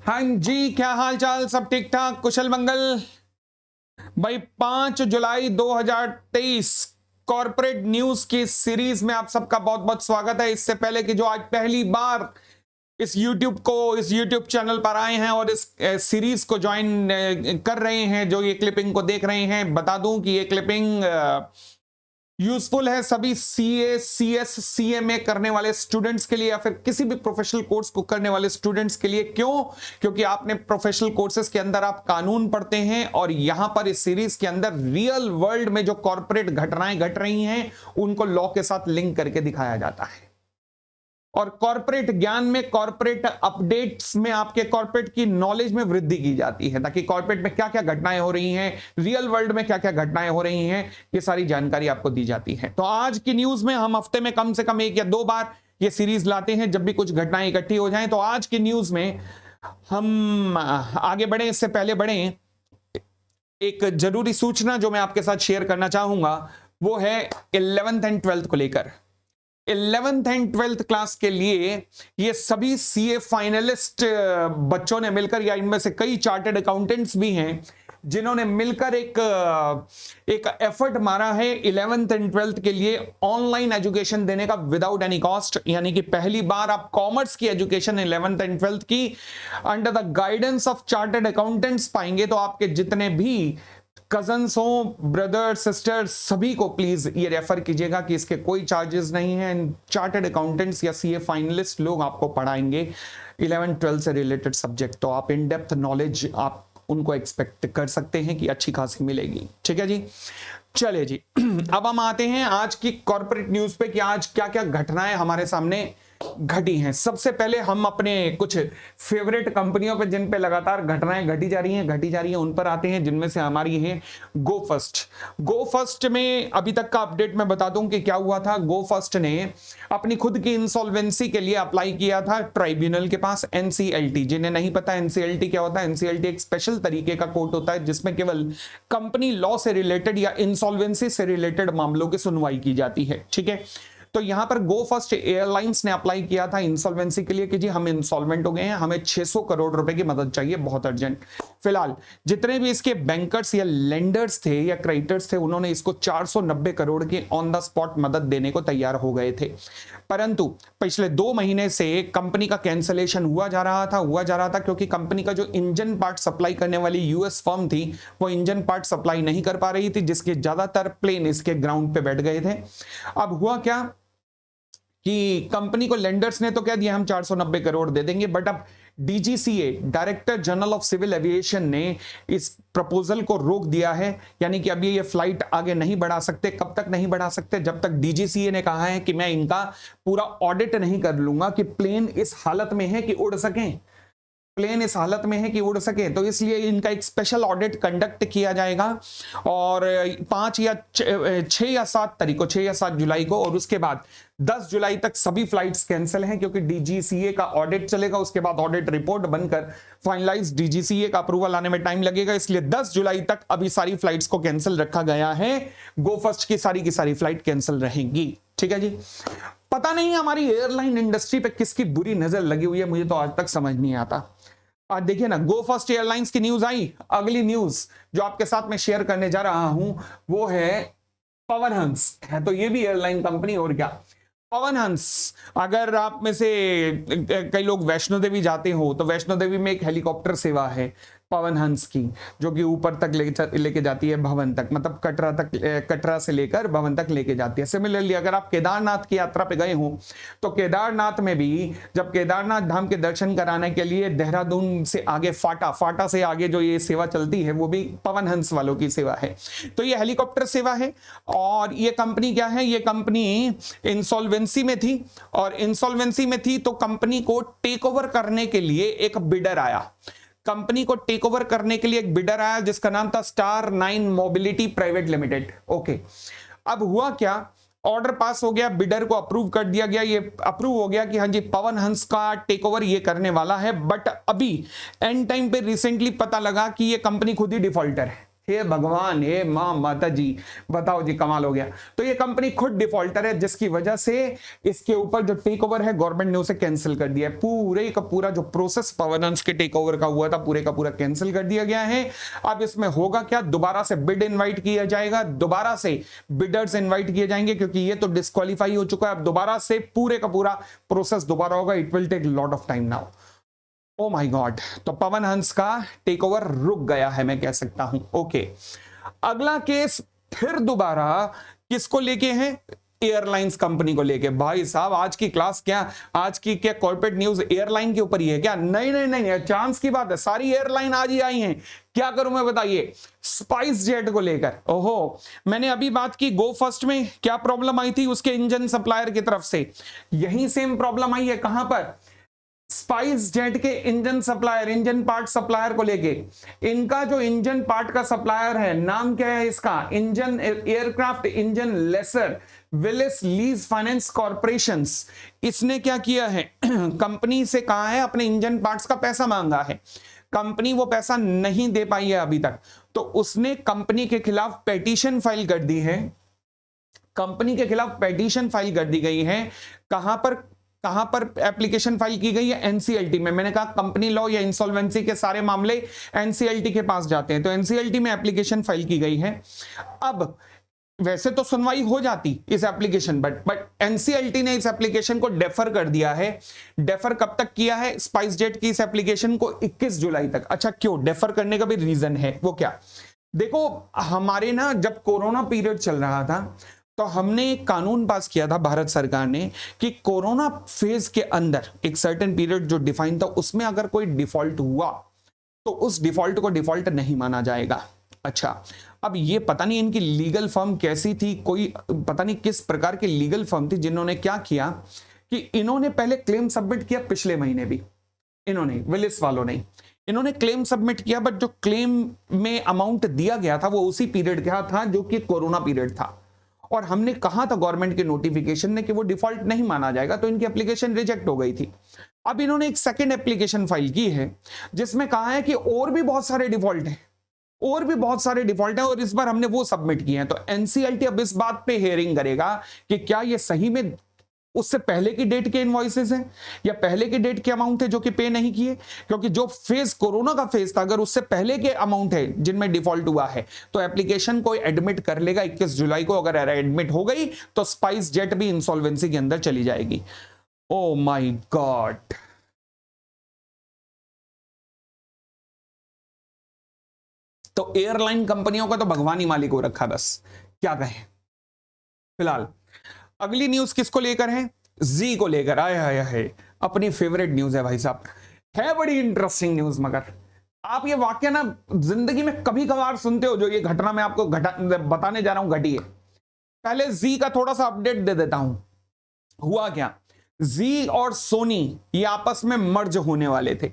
हाँ जी, क्या हाल चाल, सब ठीक ठाक, कुशल मंगल भाई। 5 जुलाई 2023 कॉर्पोरेट न्यूज की सीरीज में आप सबका बहुत बहुत स्वागत है। इससे पहले कि जो आज पहली बार इस YouTube चैनल पर आए हैं और इस सीरीज को ज्वाइन कर रहे हैं, जो ये क्लिपिंग को देख रहे हैं, बता दूं कि ये क्लिपिंग यूजफुल है सभी सीए, सीएस, सीएमए करने वाले स्टूडेंट्स के लिए या फिर किसी भी प्रोफेशनल कोर्स को करने वाले स्टूडेंट्स के लिए। क्यों? क्योंकि आपने प्रोफेशनल कोर्सेज के अंदर आप कानून पढ़ते हैं और यहां पर इस सीरीज के अंदर रियल वर्ल्ड में जो कॉर्पोरेट घटनाएं घट रही हैं उनको लॉ के साथ लिंक करके दिखाया जाता है। और कॉर्पोरेट ज्ञान में, कॉर्पोरेट अपडेट्स में, आपके कॉर्पोरेट की नॉलेज में वृद्धि की जाती है, ताकि कॉर्पोरेट में क्या क्या घटनाएं हो रही हैं, रियल वर्ल्ड में क्या क्या घटनाएं हो रही हैं, ये सारी जानकारी आपको दी जाती है। तो आज की न्यूज में हम हफ्ते में कम से कम 1 या 2 बार ये सीरीज लाते हैं, जब भी कुछ घटनाएं इकट्ठी हो जाएं। तो आज की न्यूज में हम आगे बढ़े, इससे पहले बढ़े, एक जरूरी सूचना जो मैं आपके साथ शेयर करना चाहूंगा वो है 11th एंड 12th को लेकर। 11th एंड 12th क्लास के लिए ये सभी सीए फाइनलिस्ट बच्चों ने मिलकर, या इनमें से कई चार्टर्ड अकाउंटेंट्स भी हैं जिन्होंने मिलकर एक एफर्ट मारा है 11th एंड 12th के लिए ऑनलाइन एजुकेशन देने का विदाउट एनी कॉस्ट। यानी कि पहली बार आप कॉमर्स की एजुकेशन 11th एंड 12th की under the guidance of chartered accountants पाएंगे। तो आपके जितने भी कजन्स हो, ब्रदर्स, सिस्टर्स, सभी को प्लीज ये रेफर कीजिएगा कि इसके कोई चार्जेस नहीं है। चार्टर्ड अकाउंटेंट्स या सीए फाइनलिस्ट लोग आपको पढ़ाएंगे 11-12 से रिलेटेड सब्जेक्ट। तो आप इन डेप्थ नॉलेज आप उनको एक्सपेक्ट कर सकते हैं कि अच्छी खासी मिलेगी। ठीक है जी, चलिए जी। अब हम आते हैं आज की कॉर्पोरेट न्यूज पे कि आज क्या क्या घटनाएं हमारे सामने घटी हैं। सबसे पहले हम अपने कुछ फेवरेट कंपनियों पे, जिन पे लगातार घटनाएं घटी जा रही हैं, उन पर आते हैं, जिनमें से हमारी है गो फर्स्ट। गो फर्स्ट में अभी तक का अपडेट मैं बता दूं कि क्या हुआ था। गो फर्स्ट ने अपनी खुद की इंसॉल्वेंसी के लिए अप्लाई किया था ट्राइब्यूनल के पास, एनसीएलटी। जिन्हें नहीं पता एनसीएलटी क्या होता है, एनसीएलटी एक स्पेशल तरीके का कोर्ट होता है जिसमें केवल कंपनी लॉ से रिलेटेड या इंसॉल्वेंसी से रिलेटेड मामलों की सुनवाई की जाती है। ठीक है, तो यहां पर गो फर्स्ट एयरलाइंस ने अप्लाई किया था इंसॉल्वेंसी के लिए कि जी हम इंसॉल्वेंट हो गए हैं, हमें 600 करोड़ रुपए की मदद चाहिए, बहुत अर्जेंट। फिलहाल जितने भी इसके बैंकर्स या लेंडर्स थे या क्रेडिटर्स थे, उन्होंने इसको 490 करोड़ की ऑन द स्पॉट मदद देने को तैयार हो गए थे। परंतु पिछले 2 महीने से कंपनी का कैंसलेशन हुआ जा रहा था क्योंकि कंपनी का जो इंजन पार्ट सप्लाई करने वाली यूएस फर्म थी वो इंजन पार्ट सप्लाई नहीं कर पा रही थी, जिसके ज्यादातर प्लेन इसके ग्राउंड पे बैठ गए थे। अब हुआ क्या कि कंपनी को लेंडर्स ने तो कह दिया हम 490 करोड़ दे देंगे, बट अब DGCA, director general of civil aviation, ने इस प्रपोजल को रोक दिया है। यानी कि अभी ये फ्लाइट आगे नहीं बढ़ा सकते। कब तक नहीं बढ़ा सकते? जब तक डीजीसीए ने कहा है कि मैं इनका पूरा ऑडिट नहीं कर लूंगा कि प्लेन इस हालत में है कि उड़ सकें, प्लेन इस हालत में है कि उड़ सके। तो इसलिए इनका एक स्पेशल ऑडिट कंडक्ट किया जाएगा और 5 या 6 या 7 तारीख को, 6 या 7 जुलाई को, और उसके बाद 10 जुलाई तक सभी फ्लाइट्स कैंसिल हैं क्योंकि डीजीसीए का ऑडिट चलेगा। उसके बाद ऑडिट रिपोर्ट बनकर फाइनलाइज, डीजीसीए का अप्रूवल आने में टाइम लगेगा, इसलिए 10 जुलाई तक अभी सारी फ्लाइट्स को कैंसिल रखा गया है। गो फर्स्ट की सारी फ्लाइट कैंसिल रहेंगी। ठीक है जी। पता नहीं हमारी एयरलाइन इंडस्ट्री पे किसकी बुरी नजर लगी हुई है, मुझे तो आज तक समझ नहीं आता। आज देखिए ना, गो फर्स्ट एयरलाइंस की न्यूज आई। अगली न्यूज जो आपके साथ में शेयर करने जा रहा हूं वो है पवन हंस है। तो ये भी एयरलाइन कंपनी, और क्या। पवन हंस, अगर आप में से कई लोग वैष्णो देवी जाते हो तो वैष्णो देवी में एक हेलीकॉप्टर सेवा है पवन हंस की, जो कि ऊपर तक लेके जाती है, भवन तक, मतलब कटरा से लेकर भवन तक लेके जाती है। सिमिलरली अगर आप केदारनाथ की यात्रा पे गए हो तो केदारनाथ में भी जब केदारनाथ धाम के दर्शन कराने के लिए देहरादून से आगे फाटा से आगे जो ये सेवा चलती है वो भी पवन हंस वालों की सेवा है। तो ये हेलीकॉप्टर सेवा है। और ये कंपनी क्या है? ये कंपनी इंसॉल्वेंसी में थी, और इंसॉल्वेंसी में थी तो कंपनी को टेक ओवर करने के लिए एक बिडर आया। कंपनी को टेक ओवर करने के लिए एक बिडर आया जिसका नाम था star 9 mobility private limited. Okay, अब हुआ क्या, ऑर्डर पास हो गया, बिडर को अप्रूव कर दिया गया, ये अप्रूव हो गया कि हाँ जी पवन हंस का टेक ओवर ये करने वाला है। बट अभी एंड टाइम पे रिसेंटली पता लगा कि ये कंपनी खुद ही डिफॉल्टर है। हे भगवान, हे मां माता जी, बताओ जी, कमाल हो गया। तो ये कंपनी खुद डिफॉल्टर है, जिसकी वजह से इसके ऊपर जो टेक ओवर है गवर्नमेंट ने उसे कैंसिल कर दिया है। पूरे का पूरा जो प्रोसेस पवन हंस के टेक ओवर का हुआ था पूरे का पूरा कैंसिल कर दिया गया है। अब इसमें होगा क्या, दोबारा से बिड इन्वाइट किया जाएगा, दोबारा से बिडर्स इन्वाइट किए जाएंगे, क्योंकि ये तो डिस्क्वालीफाई हो चुका है। अब दोबारा से पूरे का पूरा प्रोसेस दोबारा होगा। It will take lot of time now. Oh my god, तो पवन हंस का टेक ओवर रुक गया है, मैं कह सकता हूं। ओके, अगला केस फिर दोबारा किसको लेके है, एयरलाइंस कंपनी को लेके। भाई साहब, आज की क्लास क्या, आज की क्या कॉर्पोरेट न्यूज एयरलाइन के ऊपर ही है क्या? नहीं नहीं नहीं, चांस की बात है, सारी एयरलाइन आज ही आई हैं। क्या करूं मैं, बताइए। स्पाइस जेट को लेकर, ओहो, मैंने अभी बात की गो फर्स्ट में, क्या प्रॉब्लम आई थी उसके इंजन सप्लायर की तरफ से, यही सेम प्रॉब्लम आई है। कहां पर, स्पाइस जेट के engine supplier, engine part supplier को लेके। इनका जो इंजन पार्ट का सप्लायर है, नाम क्या है इसका, engine aircraft engine lessor Willis lease finance corporation. इसने क्या किया है, कंपनी से कहा है, अपने इंजन पार्ट्स का पैसा मांगा है। कंपनी वो पैसा नहीं दे पाई है अभी तक, तो उसने कंपनी के खिलाफ पेटिशन फाइल कर दी है। कंपनी के खिलाफ पेटिशन फाइल कर दी गई है। कहां पर एप्लीकेशन फाइल की गई है, एनसीएलटी में। मैंने कहा कंपनी लॉ या इंसॉल्वेंसी के सारे मामले एनसीएलटी के पास जाते हैं, तो एनसीएलटी में एप्लीकेशन फाइल की गई है। अब वैसे तो सुनवाई हो जाती इस एप्लीकेशन, बट एनसीएलटी ने इस एप्लीकेशन को डेफर कर दिया है। डेफर कब तक किया है, स्पाइस जेट की इस एप्लीकेशन को 21 जुलाई तक। अच्छा, क्यों डेफर करने का भी रीजन है, वो क्या, देखो, हमारे ना जब कोरोना पीरियड चल रहा था, तो हमने एक कानून पास किया था भारत सरकार ने कि कोरोना फेज के अंदर एक सर्टेन पीरियड जो डिफाइन था, उसमें अगर कोई डिफॉल्ट हुआ तो उस डिफॉल्ट को डिफॉल्ट नहीं माना जाएगा। अच्छा, अब ये पता नहीं इनकी लीगल फर्म कैसी थी, कोई पता नहीं किस प्रकार की लीगल फर्म थी, जिन्होंने क्या किया कि इन्होंने पहले क्लेम सबमिट किया, पिछले महीने भी इन्होंने, विलिस वालों ने, इन्होंने क्लेम सबमिट किया, बट जो क्लेम में अमाउंट दिया गया था वो उसी पीरियड का था जो कि कोरोना पीरियड था। और हमने कहा था गवर्नमेंट के नोटिफिकेशन ने कि वो डिफॉल्ट नहीं माना जाएगा, तो इनकी एप्लीकेशन रिजेक्ट हो गई थी। अब इन्होंने एक सेकंड एप्लीकेशन फाइल की है, जिसमें कहा है कि और भी बहुत सारे डिफॉल्ट हैं, और भी बहुत सारे डिफॉल्ट हैं, और इस बार हमने वो सबमिट किए हैं। तो एनसीएलटी अब इस बात पे हियरिंग करेगा कि क्या ये सही में उससे पहले की डेट के इनवॉइसेस हैं या पहले की डेट के अमाउंट है जो कि पे नहीं किए, क्योंकि जो फेज कोरोना का फेज था, अगर उससे पहले के अमाउंट है जिनमें डिफॉल्ट हुआ है, तो एप्लीकेशन को एडमिट कर लेगा 21 जुलाई को। अगर एडमिट हो गई तो स्पाइस जेट भी इंसॉल्वेंसी के अंदर चली जाएगी। ओ माय गॉड, तो एयरलाइन कंपनियों का तो भगवान ही मालिक हो रखा, बस क्या कहें। फिलहाल अगली न्यूज किसको लेकर है, जी को लेकर। आया है अपनी फेवरेट न्यूज है भाई साहब, है बड़ी इंटरेस्टिंग न्यूज। मगर आप ये वाक्य ना जिंदगी में कभी कभार सुनते हो, जो ये घटना मैं आपको बताने जा रहा हूं घटी है। पहले जी का थोड़ा सा अपडेट दे देता हूं। हुआ क्या, जी और सोनी ये आपस में मर्ज होने वाले थे।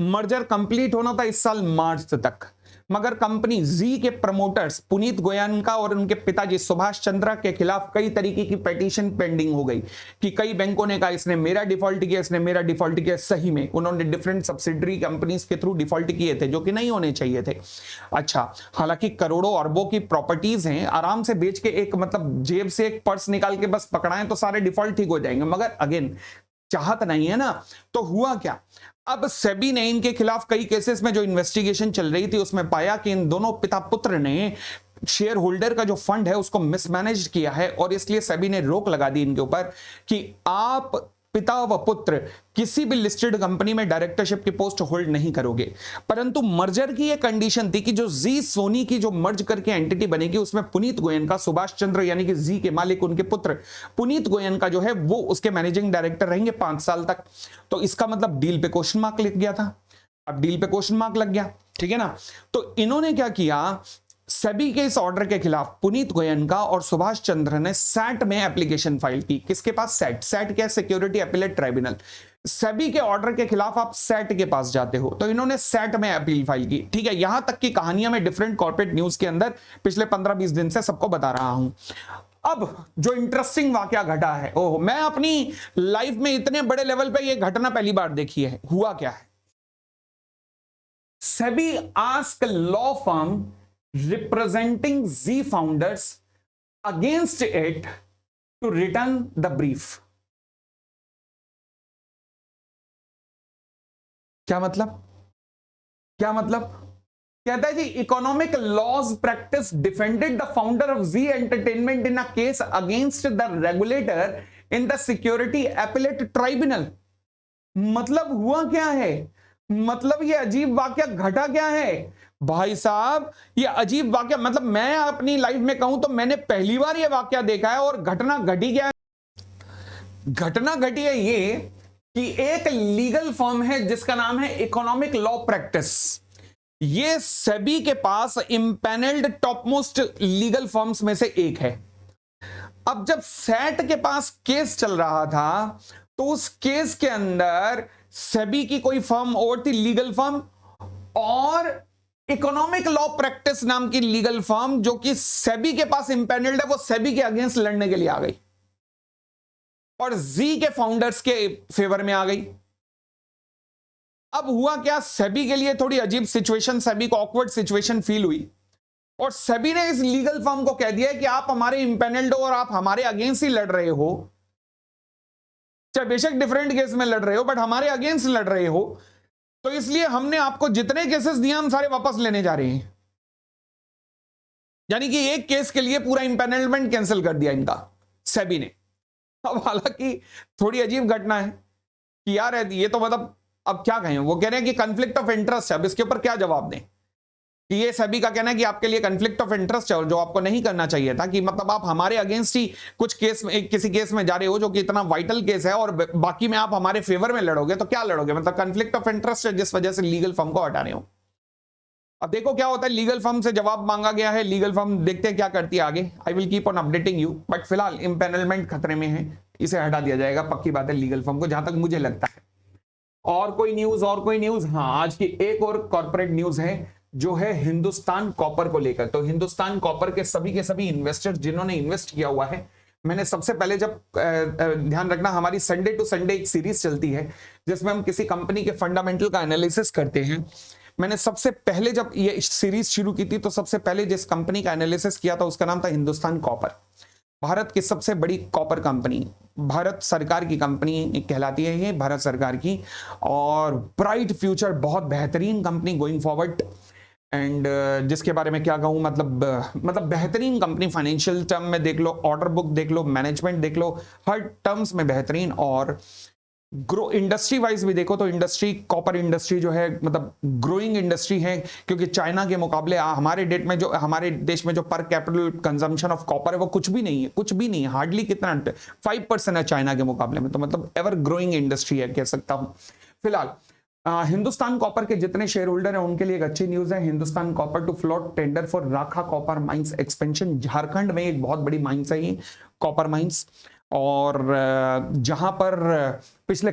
मर्जर कंप्लीट होना था इस साल मार्च तक, मगर कंपनी जी के प्रमोटर्स पुनीत गोयनका और उनके पिताजी सुभाष चंद्रा के खिलाफ कई तरीके की पिटीशन पेंडिंग हो गई कि कई बैंकों ने कहा इसने मेरा डिफॉल्ट किया, इसने मेरा डिफॉल्ट किया। सही में उन्होंने डिफरेंट सब्सिडरी कंपनीज के थ्रू डिफॉल्ट किए थे, जो कि नहीं होने चाहिए थे। अच्छा, हालांकि करोड़ों अरबों की प्रॉपर्टीज हैं, आराम से बेच के एक मतलब जेब से एक पर्स निकाल के बस पकड़ाएं तो सारे डिफॉल्ट ठीक हो जाएंगे, मगर अगेन चाहत नहीं है ना। तो हुआ क्या, अब सेबी ने इनके खिलाफ कई केसेस में जो इन्वेस्टिगेशन चल रही थी उसमें पाया कि इन दोनों पिता पुत्र ने शेयर होल्डर का जो फंड है उसको मिसमैनेज किया है, और इसलिए सेबी ने रोक लगा दी इनके ऊपर कि आप पिता व पुत्र किसी भी लिस्टेड कंपनी में डायरेक्टरशिप की पोस्ट होल्ड नहीं करोगे। परंतु मर्जर की एक कंडीशन थी कि जो जी सोनी की जो मर्ज करके एंटिटी बनेगी उसमें पुनीत गोयनका, सुभाष चंद्र यानी कि जी के मालिक उनके पुत्र पुनीत गोयनका जो है वो उसके मैनेजिंग डायरेक्टर रहेंगे 5 साल तक। तो इसका मतलब डील पे क्वेश्चन मार्क लग गया था। अब डील पे क्वेश्चन मार्क लग गया, ठीक है ना। तो इन्होंने क्या किया, सेबी के इस ऑर्डर के खिलाफ पुनीत गोयनका और सुभाष चंद्र ने सैट में एप्लीकेशन फाइल की। किसके पास, सैट क्या, सिक्योरिटी अपीलेट ट्राइब्यूनल। सेबी के ऑर्डर के खिलाफ आप सैट के पास जाते हो, तो इन्होंने सैट में अपील फाइल की। ठीक है, यहां तक की कहानियां मैं डिफरेंट कॉर्पोरेट न्यूज के अंदर पिछले 15-20 दिन से सबको बता रहा हूं। अब जो इंटरेस्टिंग वाकया घटा है, ओह, मैं अपनी लाइफ में इतने बड़े लेवल पे ये घटना पहली बार देखी है। हुआ क्या है, SEBI ask law firm representing Z founders against it to return the brief. क्या मतलब? क्या मतलब? कहता है जी, economic laws practice defended the founder of Zee entertainment in a case against the regulator in the security appellate tribunal. मतलब हुआ क्या है? मतलब ये अजीब वाकया घटा क्या है भाई साहब? ये अजीब वाकया, मतलब मैं अपनी लाइफ में कहूं तो मैंने पहली बार ये वाकया देखा है। और घटना घटी क्या है? घटना घटी है ये कि एक लीगल फर्म है जिसका नाम है इकोनॉमिक लॉ प्रैक्टिस। ये सेबी के पास empanelled top most legal firms में से एक है। अब जब सेट के पास केस चल रहा था तो उस केस के अंदर सेबी की कोई फर्म और थी, लीगल फर्म, और इकोनॉमिक लॉ प्रैक्टिस नाम की लीगल फर्म जो कि सेबी के पास इंपैनल्ड है, वो सेबी के अगेंस्ट लड़ने के लिए आ गई और जी के फाउंडर्स के फेवर में आ गई। अब हुआ क्या, सेबी के लिए थोड़ी अजीब सिचुएशन, सेबी को ऑकवर्ड सिचुएशन फील हुई और सेबी ने इस लीगल फर्म को कह दिया कि आप हमारे इंपैनल्ड हो और आप हमारे अगेंस्ट ही लड़ रहे हो, चाहे बेशक डिफरेंट केस में लड़ रहे हो बट हमारे अगेंस्ट लड़ रहे हो, तो इसलिए हमने आपको जितने केसेस दिए हम सारे वापस लेने जा रहे हैं। यानी कि एक केस के लिए पूरा इंपैनलमेंट कैंसिल कर दिया इनका सेबी ने। अब हालांकि थोड़ी अजीब घटना है कि यार ये तो मतलब अब क्या कहें, वो कह रहे हैं कि कॉन्फ्लिक्ट ऑफ इंटरेस्ट है। अब इसके ऊपर क्या जवाब दें कि ये सेबी का कहना है कि आपके लिए कॉन्फ्लिक्ट ऑफ इंटरेस्ट है और जो आपको नहीं करना चाहिए था, कि मतलब आप हमारे अगेंस्ट ही कुछ केस में, किसी केस में जा रहे हो जो कि इतना वाइटल केस है और बाकी में आप हमारे फेवर में लड़ोगे, तो क्या लड़ोगे? मतलब कॉन्फ्लिक्ट ऑफ इंटरेस्ट है जिस वजह से लीगल फर्म को हटा रहे हो। अब देखो क्या होता है, लीगल फर्म से जवाब मांगा गया है, लीगल फर्म देखते हैं क्या करती है आगे। I will keep on updating you, but फिलहाल इंपैनलमेंट खतरे में है, इसे हटा दिया जाएगा, पक्की बात है, लीगल फर्म को, जहां तक मुझे लगता है। और कोई न्यूज? और कोई न्यूज? हाँ, आज की एक और कॉर्पोरेट न्यूज है जो है हिंदुस्तान कॉपर को लेकर। तो हिंदुस्तान कॉपर के सभी इन्वेस्टर्स जिन्होंने इन्वेस्ट किया हुआ है, मैंने सबसे पहले जब ध्यान रखना, हमारी संडे टू संडे एक सीरीज चलती है जिसमें हम किसी कंपनी के फंडामेंटल का एनालिसिस करते हैं। मैंने सबसे पहले जब ये सीरीज शुरू की थी तो सबसे पहले जिस कंपनी का एनालिसिस किया था उसका नाम था हिंदुस्तान कॉपर। भारत की सबसे बड़ी कॉपर कंपनी, भारत सरकार की कंपनी कहलाती है ये, भारत सरकार की, और ब्राइट फ्यूचर, बहुत बेहतरीन कंपनी गोइंग फॉरवर्ड। एंड जिसके बारे में क्या कहूँ, मतलब बेहतरीन कंपनी, फाइनेंशियल टर्म में देख लो, ऑर्डर बुक देख लो, मैनेजमेंट देख लो, हर टर्म्स में बेहतरीन। और ग्रो इंडस्ट्री वाइज भी देखो तो इंडस्ट्री, कॉपर इंडस्ट्री जो है मतलब ग्रोइंग इंडस्ट्री है, क्योंकि चाइना के मुकाबले हमारे हमारे देश में जो पर कैपिटल कंजम्पशन ऑफ कॉपर है वो कुछ भी नहीं है, कुछ भी नहीं है, हार्डली कितना 5% है चाइना के मुकाबले में। तो मतलब एवर ग्रोइंग इंडस्ट्री है, कह सकता हूं। फिलहाल हिंदुस्तान कॉपर के जितने शेयर होल्डर हैं उनके लिए एक अच्छी न्यूज है। Hindustan copper two float tender for राखा कॉपर माइंस एक्सपेंशन। झारखंड में एक बहुत बड़ी माइंस है ये कॉपर माइंस, और जहां पर पिछले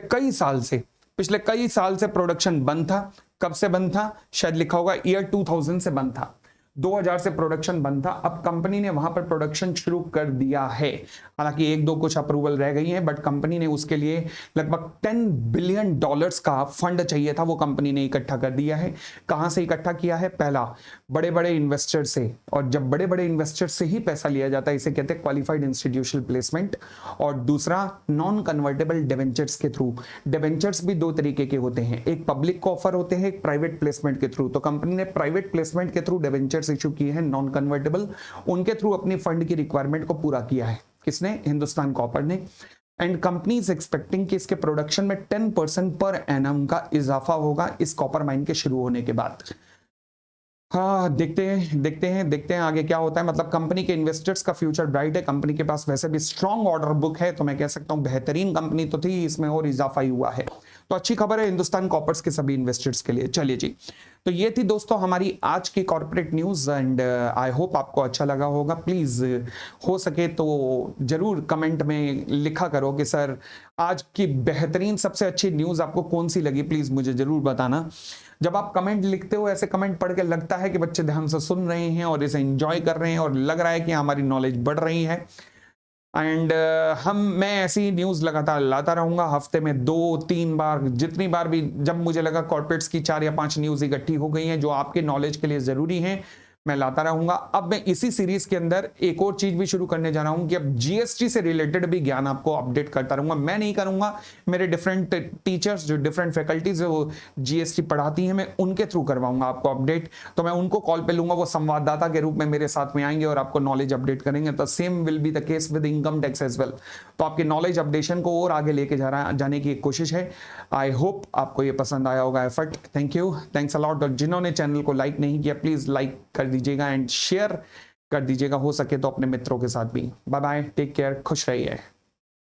कई साल से प्रोडक्शन बंद था। कब से बंद था? शायद लिखा होगा ईयर 2000 से बंद था, 2000 से प्रोडक्शन बंद था। अब कंपनी ने वहां पर प्रोडक्शन शुरू कर दिया है, हालांकि एक दो कुछ अप्रूवल रह गई हैं, बट कंपनी ने उसके लिए लगभग $10 बिलियन का फंड चाहिए था, वो कंपनी ने इकट्ठा कर दिया है। कहां से इकट्ठा किया है? पहला, बड़े बड़े इन्वेस्टर से, और जब बड़े बड़े इन्वेस्टर से ही पैसा लिया जाता है इसे कहते हैं क्वालिफाइड इंस्टीट्यूशनल प्लेसमेंट। और दूसरा, नॉन कन्वर्टेबल डिवेंचर्स के थ्रू। डिवेंचर्स भी दो तरीके के होते हैं, एक पब्लिक को ऑफर होते हैं, एक प्राइवेट प्लेसमेंट के थ्रू। तो कंपनी ने प्राइवेट प्लेसमेंट के थ्रू डिवेंचर इशू किए हैं नॉन कन्वर्टेबल, उनके थ्रू अपनी फंड की रिक्वायरमेंट को पूरा किया है। किसने? हिंदुस्तान कॉपर ने। एंड कंपनी इज एक्सपेक्टिंग कि इसके प्रोडक्शन में 10% पर एनम का इजाफा होगा इस कॉपर माइन के शुरू होने के बाद। हाँ, देखते हैं आगे क्या होता है। मतलब कंपनी के इन्वेस्टर्स का फ्यूचर ब्राइट है, कंपनी के पास वैसे भी स्ट्रॉन्ग ऑर्डर बुक है, तो मैं कह सकता हूं बेहतरीन कंपनी तो थी, इसमें और इजाफा ही हुआ है। तो अच्छी खबर है हिंदुस्तान कॉपर्स के सभी इन्वेस्टर्स के लिए। चलिए जी, तो ये थी दोस्तों हमारी आज की corporate news, and I hope आपको अच्छा लगा होगा। प्लीज हो सके तो जरूर कमेंट में लिखा करो कि सर आज की बेहतरीन सबसे अच्छी न्यूज आपको कौन सी लगी, प्लीज मुझे जरूर बताना। जब आप कमेंट लिखते हो, ऐसे कमेंट पढ़ के लगता है कि बच्चे ध्यान से सुन रहे हैं और इसे एंजॉय कर रहे हैं और लग रहा है कि हमारी नॉलेज बढ़ रही है। एंड मैं ऐसी न्यूज लगातार लाता रहूंगा, हफ्ते में 2-3 बार, जितनी बार भी, जब मुझे लगा कॉर्पोरेट्स की 4 या 5 न्यूज इकट्ठी हो गई हैं जो आपके नॉलेज के लिए जरूरी हैं, मैं लाता रहूंगा। अब मैं इसी सीरीज के अंदर एक और चीज भी शुरू करने जा रहा हूं कि अब जीएसटी से रिलेटेड भी ज्ञान आपको अपडेट करता रहूंगा। मैं नहीं करूंगा, मेरे डिफरेंट टीचर्स जो डिफरेंट फैकल्टीज है वो जीएसटी पढ़ाती हैं, मैं उनके थ्रू करवाऊंगा आपको अपडेट। तो मैं उनको कॉल पे लूंगा, वो संवाददाता के रूप में मेरे साथ में आएंगे और आपको नॉलेज अपडेट करेंगे। तो same will be the case with income tax as well. तो आपकी नॉलेज अपडेशन को और आगे लेके जाने की एक कोशिश है। आई होप आपको ये पसंद आया होगा effort. Thank you, thanks a lot. और जिन्होंने चैनल को लाइक नहीं किया प्लीज लाइक कर दीजिएगा एंड शेयर कर दीजिएगा, हो सके तो अपने मित्रों के साथ भी। बाय बाय, टेक केयर, खुश रहिए।